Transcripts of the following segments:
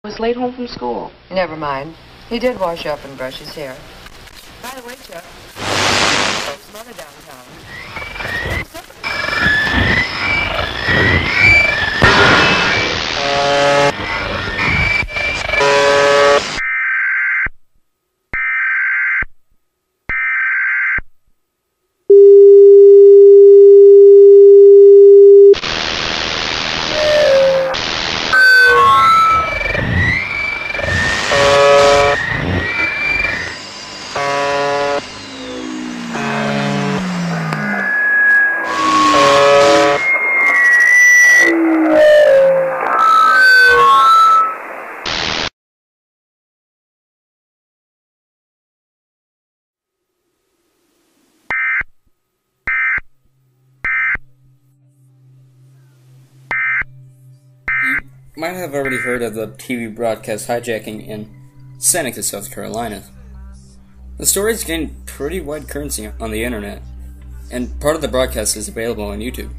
Was late home from school. Never mind. He did wash up and brush his hair. By the way, Chuck, folks mother downtown. You might have already heard of the TV broadcast hijacking in Seneca, South Carolina. The story is getting pretty wide currency on the internet, and part of the broadcast is available on YouTube,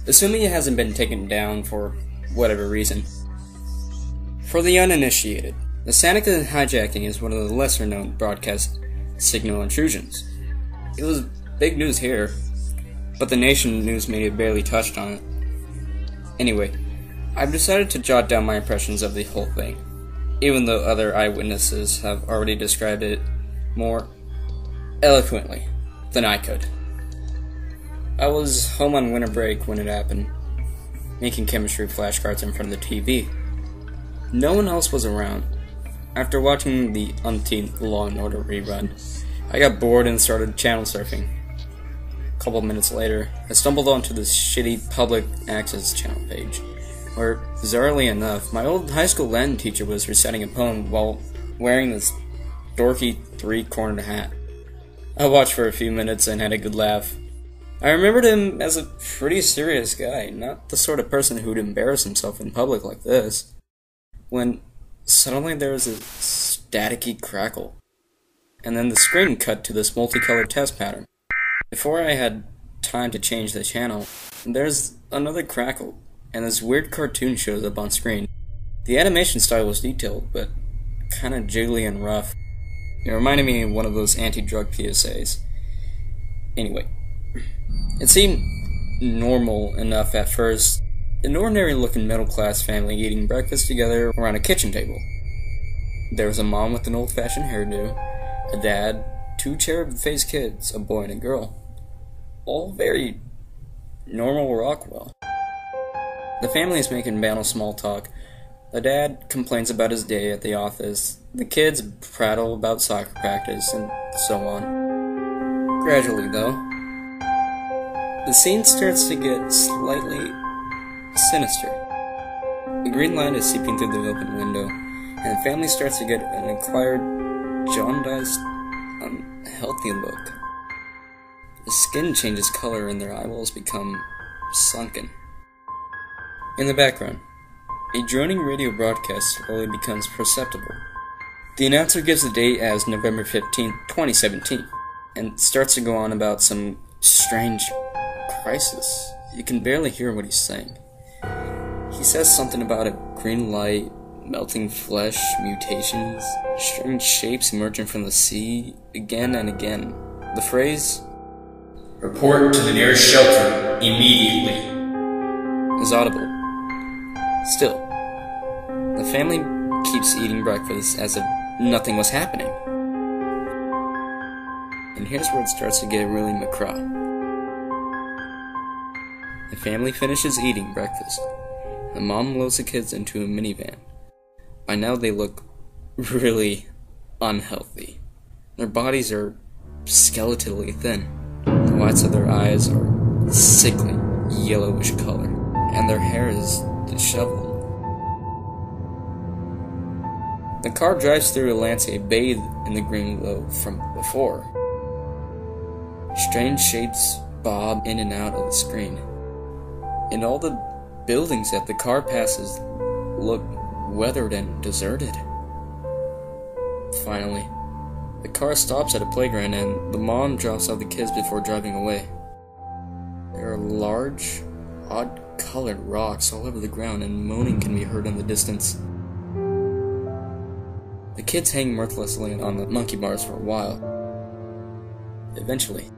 assuming it hasn't been taken down for whatever reason. For the uninitiated, the Seneca hijacking is one of the lesser-known broadcast signal intrusions. It was big news here, but the nation news media barely touched on it. Anyway, I've decided to jot down my impressions of the whole thing, even though other eyewitnesses have already described it more eloquently than I could. I was home on winter break when it happened, making chemistry flashcards in front of the TV. No one else was around. After watching the umpteenth Law and Order rerun, I got bored and started channel surfing. A couple minutes later, I stumbled onto this shitty public access channel page, where, bizarrely enough, my old high school Latin teacher was reciting a poem while wearing this dorky three-cornered hat. I watched for a few minutes and had a good laugh. I remembered him as a pretty serious guy, not the sort of person who'd embarrass himself in public like this, when suddenly there was a staticky crackle, and then the screen cut to this multicolored test pattern. Before I had time to change the channel, there's another crackle, and this weird cartoon shows up on screen. The animation style was detailed, but kinda jiggly and rough. It reminded me of one of those anti-drug PSAs. Anyway, it seemed normal enough at first. An ordinary-looking middle-class family eating breakfast together around a kitchen table. There was a mom with an old-fashioned hairdo, a dad, two cherub-faced kids, a boy and a girl. All very normal Rockwell. The family is making banal small talk. The dad complains about his day at the office. The kids prattle about soccer practice, and so on. Gradually, though, the scene starts to get slightly sinister. The green light is seeping through the open window, and the family starts to get an acquired, jaundiced, unhealthy look. The skin changes color and their eyeballs become sunken. In the background, a droning radio broadcast slowly becomes perceptible. The announcer gives the date as November 15th, 2017, and starts to go on about some strange crisis. You can barely hear what he's saying. He says something about a green light, melting flesh, mutations, strange shapes emerging from the sea, again and again. The phrase, "Report to the nearest shelter immediately," is audible. Still, the family keeps eating breakfast as if nothing was happening. And here's where it starts to get really macabre. The family finishes eating breakfast. The mom loads the kids into a minivan. By now they look really unhealthy. Their bodies are skeletally thin. The whites of their eyes are sickly yellowish color, and their hair is disheveled. The car drives through a landscape bathed in the green glow from before. Strange shapes bob in and out of the screen, and all the buildings that the car passes look weathered and deserted. Finally, the car stops at a playground and the mom drops off the kids before driving away. There are large, odd-colored rocks all over the ground, and moaning can be heard in the distance. The kids hang mirthlessly on the monkey bars for a while. Eventually,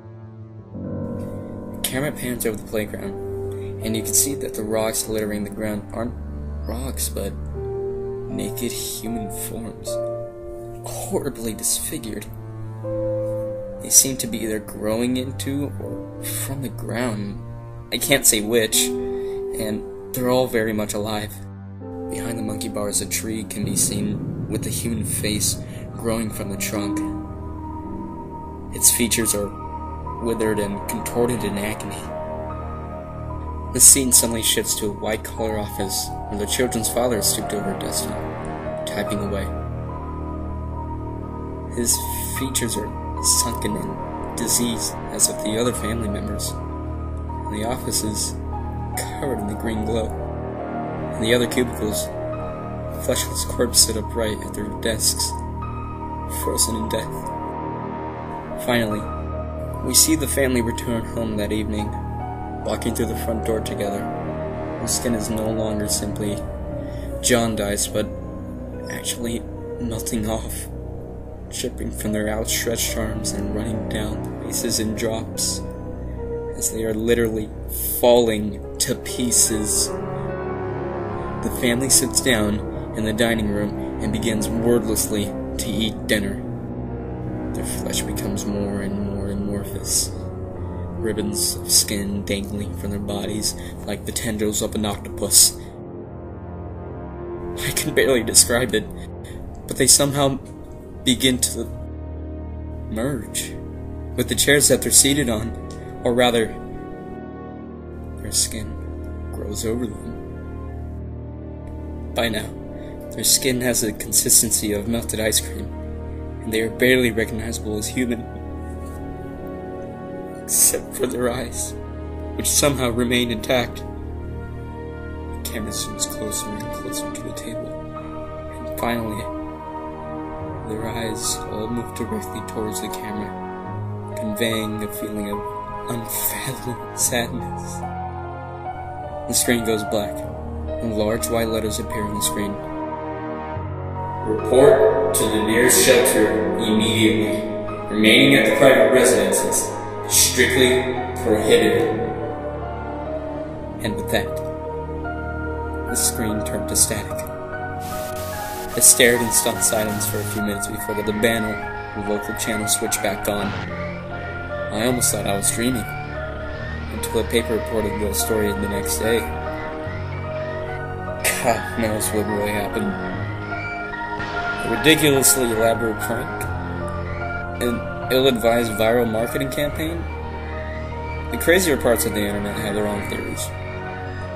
the camera pans over the playground, and you can see that the rocks littering the ground aren't rocks, but naked human forms, horribly disfigured. They seem to be either growing into or from the ground. I can't say which, and they're all very much alive. Behind the monkey bars, a tree can be seen with a human face growing from the trunk. Its features are withered and contorted in agony. The scene suddenly shifts to a white-collar office where the children's father is stooped over a desktop, typing away. His features are sunken and diseased as of the other family members, and the office is covered in the green glow. In the other cubicles, fleshless corpses sit upright at their desks, frozen in death. Finally, we see the family return home that evening, walking through the front door together. Their skin is no longer simply jaundiced, but actually melting off, dripping from their outstretched arms and running down their faces in drops, as they are literally falling to pieces. The family sits down in the dining room and begins wordlessly to eat dinner. Their flesh becomes more and more amorphous, ribbons of skin dangling from their bodies like the tendrils of an octopus. I can barely describe it, but they somehow begin to merge with the chairs that they're seated on, or rather, their skin grows over them. By now, their skin has the consistency of melted ice cream, and they are barely recognizable as human, except for their eyes, which somehow remain intact. The camera zooms closer and closer to the table, and finally, their eyes all move directly towards the camera, conveying a feeling of unfathomable sadness. The screen goes black, and large white letters appear on the screen. Report to the nearest shelter immediately. Remaining at the private residences is strictly prohibited. And with that, the screen turned to static. I stared in stunned silence for a few minutes before the banner, the local channel, switched back on. I almost thought I was dreaming, until a paper reported the story the next day. God knows what really happened. A ridiculously elaborate prank? An ill-advised viral marketing campaign? The crazier parts of the internet have their own theories.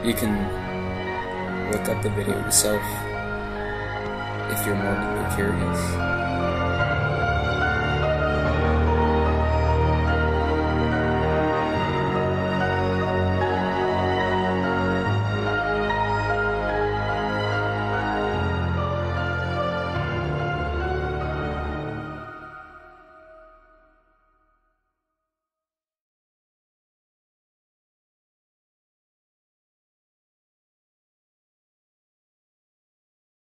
You can look up the video yourself if you're more curious.